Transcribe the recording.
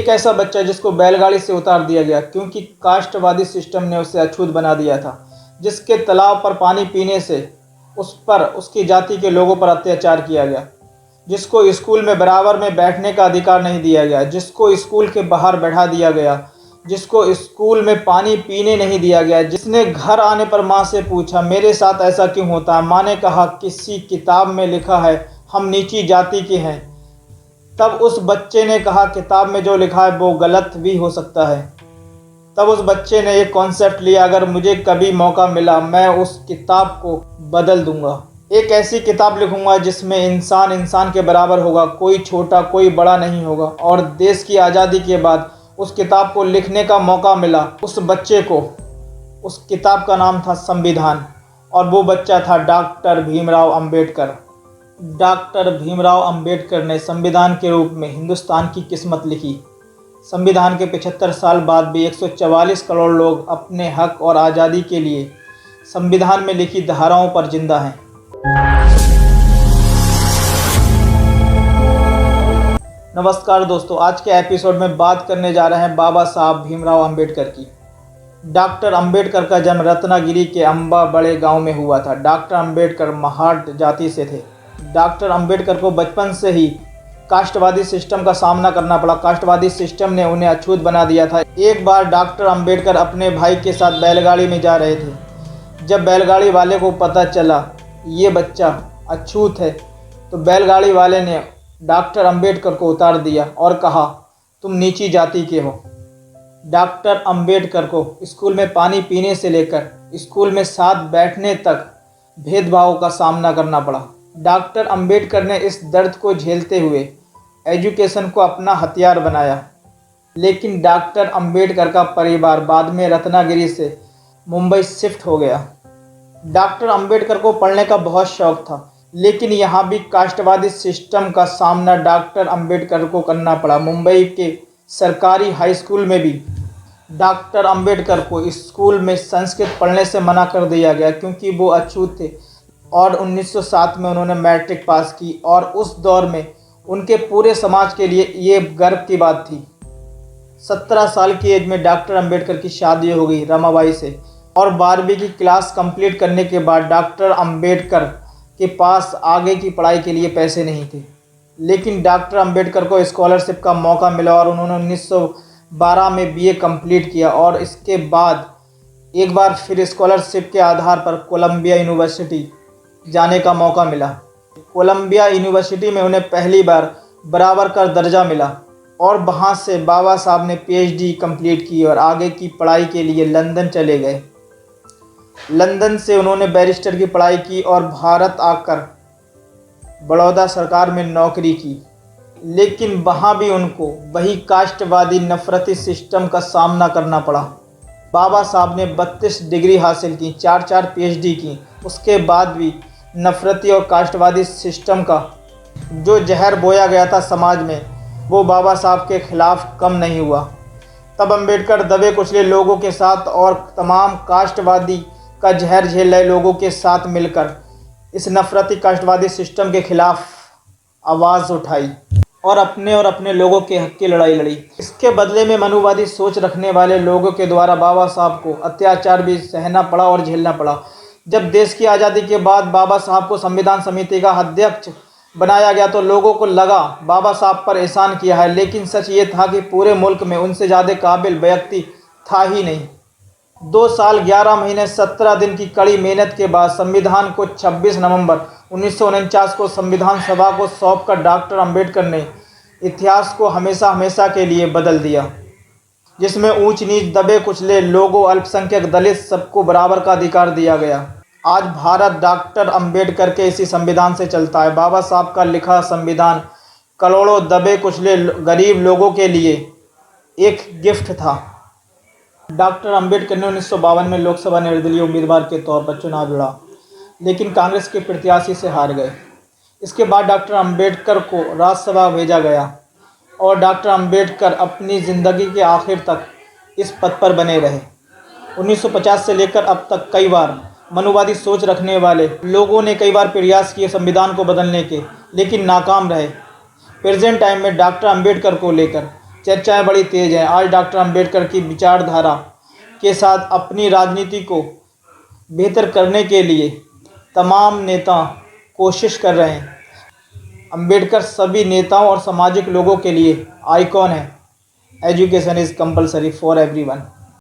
एक ऐसा बच्चा जिसको बैलगाड़ी से उतार दिया गया क्योंकि कास्टवादी सिस्टम ने उसे अछूत बना दिया था, जिसके तालाब पर पानी पीने से उस पर उसकी जाति के लोगों पर अत्याचार किया गया, जिसको स्कूल में बराबर में बैठने का अधिकार नहीं दिया गया, जिसको स्कूल के बाहर बैठा दिया गया, जिसको स्कूल में पानी पीने नहीं दिया गया, जिसने घर आने पर माँ से पूछा मेरे साथ ऐसा क्यों होता है। माँ ने कहा किसी किताब में लिखा है हम नीची जाति के हैं। तब उस बच्चे ने कहा किताब में जो लिखा है वो गलत भी हो सकता है। तब उस बच्चे ने एक कॉन्सेप्ट लिया, अगर मुझे कभी मौका मिला मैं उस किताब को बदल दूंगा, एक ऐसी किताब लिखूंगा जिसमें इंसान इंसान के बराबर होगा, कोई छोटा कोई बड़ा नहीं होगा। और देश की आज़ादी के बाद उस किताब को लिखने का मौका मिला उस बच्चे को। उस किताब का नाम था संविधान और वो बच्चा था डॉक्टर भीमराव अंबेडकर। डॉक्टर भीमराव अंबेडकर ने संविधान के रूप में हिंदुस्तान की किस्मत लिखी। संविधान के 75 साल बाद भी 144 करोड़ लोग अपने हक और आज़ादी के लिए संविधान में लिखी धाराओं पर जिंदा हैं। नमस्कार दोस्तों, आज के एपिसोड में बात करने जा रहे हैं बाबा साहब भीमराव अंबेडकर की। डॉक्टर अंबेडकर का जन्म रत्नागिरी के अंबा बड़े गांव में हुआ था। डॉक्टर अंबेडकर महार जाति से थे। डॉक्टर अंबेडकर को बचपन से ही कास्टवादी सिस्टम का सामना करना पड़ा। कास्टवादी सिस्टम ने उन्हें अछूत बना दिया था। एक बार डॉक्टर अंबेडकर अपने भाई के साथ बैलगाड़ी में जा रहे थे। जब बैलगाड़ी वाले को पता चला ये बच्चा अछूत है तो बैलगाड़ी वाले ने डॉक्टर अंबेडकर को उतार दिया और कहा तुम नीची जाति के हो। डॉक्टर अंबेडकर को स्कूल में पानी पीने से लेकर स्कूल में साथ बैठने तक भेदभाव का सामना करना पड़ा। डॉक्टर अंबेडकर ने इस दर्द को झेलते हुए एजुकेशन को अपना हथियार बनाया। लेकिन डॉक्टर अंबेडकर का परिवार बाद में रत्नागिरी से मुंबई शिफ्ट हो गया। डॉक्टर अंबेडकर को पढ़ने का बहुत शौक था, लेकिन यहाँ भी कास्टवादी सिस्टम का सामना डॉक्टर अंबेडकर को करना पड़ा। मुंबई के सरकारी हाई स्कूल में भी डॉक्टर अंबेडकर को स्कूल में संस्कृत पढ़ने से मना कर दिया गया क्योंकि वो अछूत थे। और 1907 में उन्होंने मैट्रिक पास की और उस दौर में उनके पूरे समाज के लिए ये गर्व की बात थी। 17 साल की एज में डॉक्टर अंबेडकर की शादी हो गई रमाबाई से। और 12वीं की क्लास कंप्लीट करने के बाद डॉक्टर अंबेडकर के पास आगे की पढ़ाई के लिए पैसे नहीं थे, लेकिन डॉक्टर अंबेडकर को स्कॉलरशिप का मौका मिला और उन्होंने 1912 में बीए कंप्लीट किया। और इसके बाद एक बार फिर स्कॉलरशिप के आधार पर कोलंबिया यूनिवर्सिटी जाने का मौका मिला। कोलंबिया यूनिवर्सिटी में उन्हें पहली बार बराबर का दर्जा मिला और वहाँ से बाबा साहब ने पीएचडी कंप्लीट की और आगे की पढ़ाई के लिए लंदन चले गए। लंदन से उन्होंने बैरिस्टर की पढ़ाई की और भारत आकर बड़ौदा सरकार में नौकरी की। लेकिन वहाँ भी उनको वही कास्टवादी नफरती सिस्टम का सामना करना पड़ा। बाबा साहब ने 32 डिग्री हासिल की, 4 पीएचडी की। उसके बाद भी नफरती और कास्टवादी सिस्टम का जो जहर बोया गया था समाज में, वो बाबा साहब के खिलाफ कम नहीं हुआ। तब अंबेडकर दबे कुचले लोगों के साथ और तमाम कास्टवादी का जहर झेल रहे लोगों के साथ मिलकर इस नफरती कास्टवादी सिस्टम के खिलाफ आवाज़ उठाई और अपने लोगों के हक की लड़ाई लड़ी। इसके बदले में मनुवादी सोच रखने वाले लोगों के द्वारा बाबा साहब को अत्याचार भी सहना पड़ा और झेलना पड़ा। जब देश की आज़ादी के बाद बाबा साहब को संविधान समिति का अध्यक्ष बनाया गया तो लोगों को लगा बाबा साहब पर एहसान किया है, लेकिन सच ये था कि पूरे मुल्क में उनसे ज़्यादा काबिल व्यक्ति था ही नहीं। 2 साल 11 महीने 17 दिन की कड़ी मेहनत के बाद संविधान को 26 नवंबर 1949 को संविधान सभा को सौंपकर डॉक्टर अंबेडकर ने इतिहास को हमेशा हमेशा के लिए बदल दिया, जिसमें ऊंच नीच दबे कुचले लोगों, अल्पसंख्यक, दलित सबको बराबर का अधिकार दिया गया। आज भारत डॉक्टर अंबेडकर के इसी संविधान से चलता है। बाबा साहब का लिखा संविधान करोड़ों दबे कुचले गरीब लोगों के लिए एक गिफ्ट था। डॉक्टर अंबेडकर ने 1952 में लोकसभा निर्दलीय उम्मीदवार के तौर पर चुनाव लड़ा, लेकिन कांग्रेस के प्रत्याशी से हार गए। इसके बाद डॉक्टर अंबेडकर को राज्यसभा भेजा गया और डॉक्टर अंबेडकर अपनी ज़िंदगी के आखिर तक इस पद पर बने रहे। 1950 से लेकर अब तक कई बार मनुवादी सोच रखने वाले लोगों ने कई बार प्रयास किए संविधान को बदलने के, लेकिन नाकाम रहे। प्रेजेंट टाइम में डॉक्टर अंबेडकर को लेकर चर्चाएं बड़ी तेज हैं। आज डॉक्टर अंबेडकर की विचारधारा के साथ अपनी राजनीति को बेहतर करने के लिए तमाम नेता कोशिश कर रहे हैं। अंबेडकर सभी नेताओं और सामाजिक लोगों के लिए आइकॉन है। Education is compulsory for everyone.